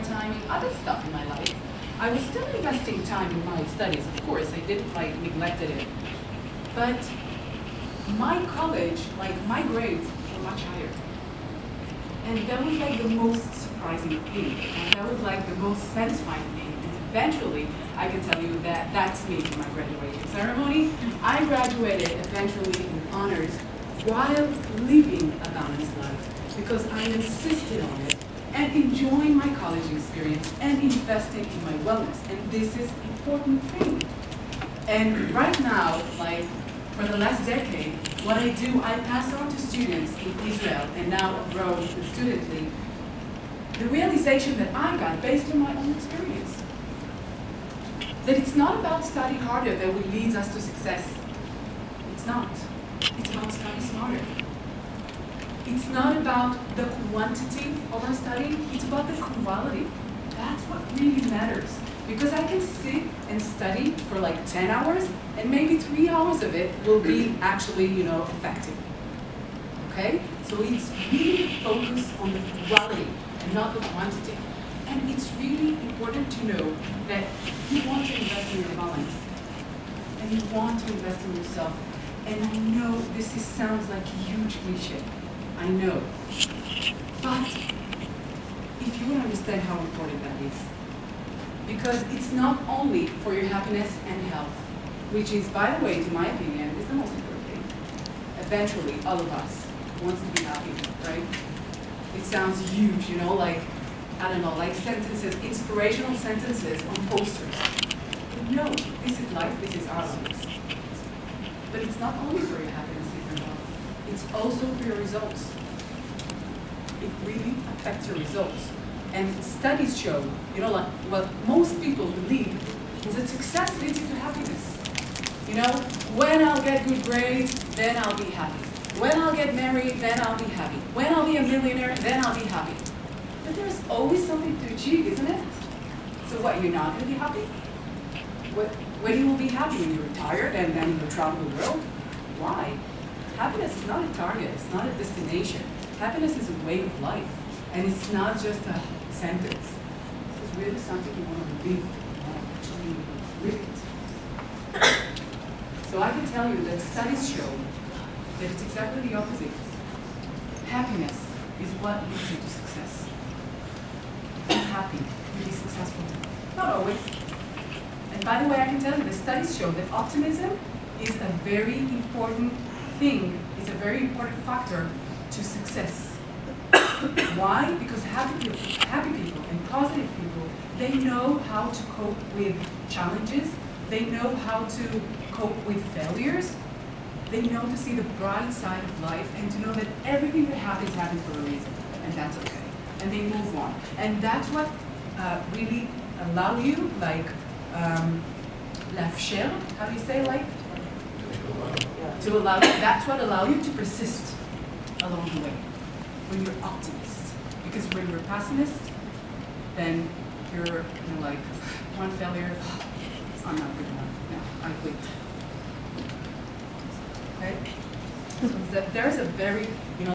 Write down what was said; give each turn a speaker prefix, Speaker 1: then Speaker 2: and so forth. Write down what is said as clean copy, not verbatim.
Speaker 1: time in other stuff in my life. I was still investing time in my studies, of course. I didn't neglected it. But my college, my grades were much higher. And that was the most surprising thing. And that was the most satisfying thing. And eventually, I can tell you that that's me in my graduation ceremony. I graduated eventually in honors while living a balanced life because I insisted on it and enjoying my college experience and investing in my wellness. And this is an important thing. And right now, for the last decade, what I do, I pass on to students in Israel and now abroad studently the realization that I got based on my own experience. That it's not about study harder that will lead us to success. It's not. It's about study smarter. It's not about the quantity of our study, it's about the quality. That's what really matters. Because I can sit and study for 10 hours, and maybe 3 hours of it will be actually, effective. Okay? So it's really focused on the quality and not the quantity. And it's really important to know that you want to invest in your balance. And you want to invest in yourself. And I know this sounds like a huge cliche. I know. But if you would understand how important that is, because it's not only for your happiness and health, which is, by the way, to my opinion, is the most important thing. Eventually, all of us wants to be happy, right? It sounds huge, I don't know, sentences, inspirational sentences on posters. But no, this is life, this is our lives. But it's not only for your happiness and your health, it's also for your results. It really affects your results. And studies show, what most people believe is that success leads you to happiness. When I'll get good grades, then I'll be happy. When I'll get married, then I'll be happy. When I'll be a millionaire, then I'll be happy. But there's always something to achieve, isn't it? So what, you're not going to be happy? When you will be happy? When you're retired and then you travel the world? Why? Happiness is not a target, it's not a destination. Happiness is a way of life. And it's not just a sentence. It's really something you want to live. You want to actually live it. So I can tell you that studies show that it's exactly the opposite. Happiness is what leads you to success. Be happy to be successful. Not always. And by the way, I can tell you the studies show that optimism is a very important thing. It's a very important factor to success. Why? Because happy people and positive people, they know how to cope with challenges. They know how to cope with failures. They know to see the bright side of life and to know that everything that happens for a reason, and that's okay. And they move on. And that's what really allow you, לאפשר, how do you say to allow you, that's what allow you to persist along the way. When you're optimist. Because when you're pessimist, then you're one failure, I'm not good enough. No, I quit. Okay? So there's a very,